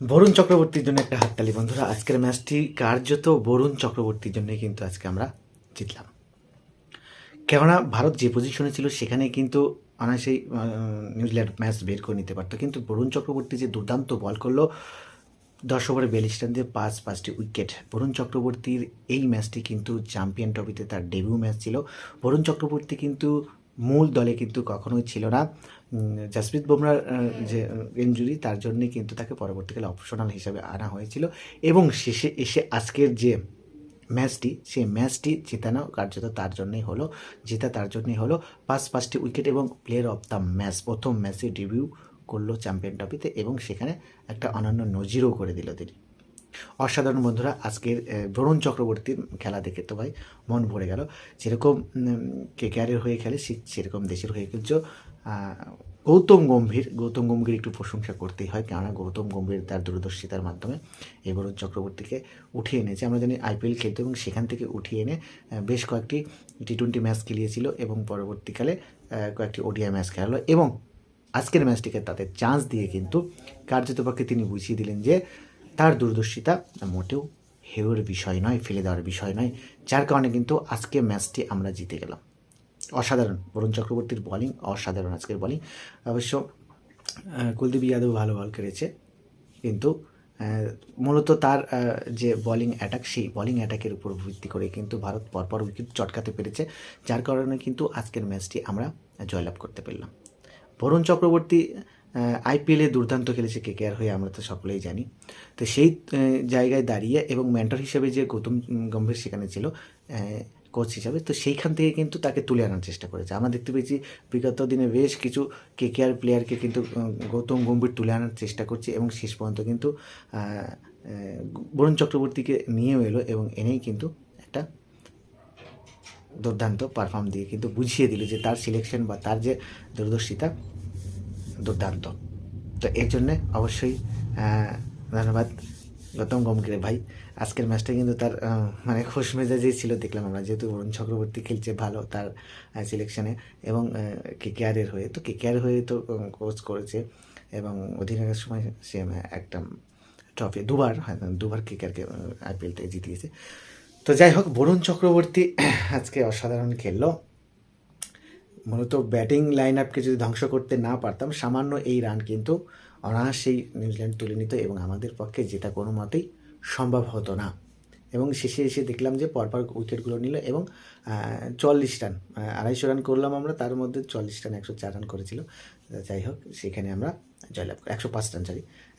বরুণ চক্রবর্তীর জন্য একটা হাততালি বন্ধুরা। আজকের ম্যাচটি কার্যত বরুণ চক্রবর্তীর জন্যই কিন্তু আজকে আমরা জিতলাম। কেননা ভারত যে পজিশনে ছিল সেখানে কিন্তু অনায়াসেই নিউজিল্যান্ড ম্যাচ বের করে নিতে পারতো, কিন্তু বরুণ চক্রবর্তী যে দুর্দান্ত বল করলো 10 ওভারে 42 রান দিয়ে 5টি উইকেট। বরুণ চক্রবর্তীর এই ম্যাচটি কিন্তু চ্যাম্পিয়ন ট্রফিতে তার ডেবিউ ম্যাচ ছিল। বরুণ চক্রবর্তী কিন্তু মূল দলে কিন্তু কখনোই ছিল না। জাসপ্রীত বুমরার যে ইনজুরি, তার জন্যে কিন্তু তাকে পরবর্তীকালে অপশনাল হিসাবে আনা হয়েছিল এবং শেষে এসে আজকের যে ম্যাচটি, সেই ম্যাচটি জেতানো কার্যত তার জন্যই হলো, জেতা তার জন্যই হলো। 5টি উইকেট এবং প্লেয়ার অফ দ্য ম্যাচ, প্রথম ম্যাচে ডেবিউ করলো চ্যাম্পিয়ন ট্রফিতে এবং সেখানে একটা অনন্য নজিরও করে দিল তিনি। অসাধারণ বন্ধুরা। আজকের বরুণ চক্রবর্তীর খেলা দেখে তো ভাই মন ভরে গেল। যেরকম কেকেআরের হয়ে খেলে সেরকম দেশের হয়ে খেলছো। গৌতম গম্ভীর একটু প্রশংসা করতেই হয়, কেননা গৌতম গম্ভীর তার দূরদর্শিতার মাধ্যমে এই বরুণ চক্রবর্তীকে উঠিয়ে এনেছে। আমরা জানি আইপিএল খেলতো এবং সেখান থেকে উঠিয়ে এনে বেশ কয়েকটি টি20 ম্যাচ খেলিয়েছিল এবং পরবর্তীকালে কয়েকটি ওডিআই ম্যাচ খেলালো এবং আজকের ম্যাচটিকে তাদের চান্স দিয়ে কিন্তু কার্যতপক্ষে তিনি বুঝিয়ে দিলেন যে তার দূরদর্শিতা মোটেও হেওয়ার বিষয় নয়, ফেলে দেওয়ার বিষয় নয়, যার কারণে কিন্তু আজকে ম্যাচটি আমরা জিতে গেলাম। অসাধারণ বরুণ চক্রবর্তীর বলিং, অসাধারণ আজকের বলিং। অবশ্য কুলদীপ যাদব ভালো বল করেছে, কিন্তু মূলত তার যে বলিং অ্যাটাক, সেই বলিং অ্যাটাকের উপর ভিত্তি করে কিন্তু ভারত পরপর উইকেট চটকাতে পেরেছে, যার কারণে কিন্তু আজকের ম্যাচটি আমরা জয়লাভ করতে পারলাম। বরুণ চক্রবর্তী আইপিএলে দুর্দান্ত খেলেছে কেকেআর হয়ে, আমরা তো সকলেই জানি। তো সেই জায়গায় দাঁড়িয়ে এবং মেন্টর হিসেবে যে গৌতম গম্ভীর সেখানে ছিল কোচ হিসাবে, তো সেইখান থেকে কিন্তু তাকে তুলে আনার চেষ্টা করেছে। আমরা দেখতে পেয়েছি বিগত দিনে বেশ কিছু কেকেআর প্লেয়ারকে কিন্তু গৌতম গম্ভীর তুলে আনার চেষ্টা করছে এবং শেষ পর্যন্ত কিন্তু বরুণ চক্রবর্তীকে নিয়েও এলো এবং এনেই কিন্তু একটা দুর্দান্ত পারফর্ম দিয়ে কিন্তু বুঝিয়ে দিল যে তার সিলেকশন বা তার যে দূরদর্শিতা দুর্দান্ত। তো এর জন্যে অবশ্যই ধন্যবাদ গৌতম গম্ভীর ভাই। আজকের ম্যাচটা কিন্তু তার মানে খুশ মেজাজেই ছিল, দেখলাম আমরা, যেহেতু বরুণ চক্রবর্তী খেলছে ভালো তার সিলেকশানে এবং কেকেআরের হয়ে, তো কেকেআর হয়ে তো কোচ করেছে এবং অধিনায়কের সময় সে একটা ট্রফি দুবার কেকেআরকে আইপিএল থেকে জিতিয়েছে। তো যাই হোক, বরুণ চক্রবর্তী আজকে অসাধারণ খেললো। মূলত ব্যাটিং লাইন আপকে যদি ধ্বংস করতে না পারতাম, সামান্য এই রান কিন্তু অনায়াসেই নিউজিল্যান্ড তুলে নিত এবং আমাদের পক্ষে জেতা কোনো মতেই সম্ভব হতো না। এবং শেষে এসে দেখলাম যে পরপর উইকেটগুলো নিল এবং 44 রান, 250 রান করলাম আমরা, তার মধ্যে 44 রান 104 রান করেছিল। যাই হোক, সেখানে আমরা জয়লাভ 105 রান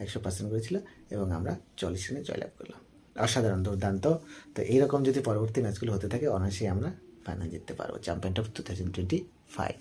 105 রান করেছিল এবং আমরা 40 রানে জয়লাভ করলাম। অসাধারণ, দুর্দান্ত। তো এইরকম যদি পরবর্তী ম্যাচগুলো হতে থাকে, অনায়াসেই আমরা ফাইনাল জিততে পারবো চ্যাম্পিয়ন অফ 2025।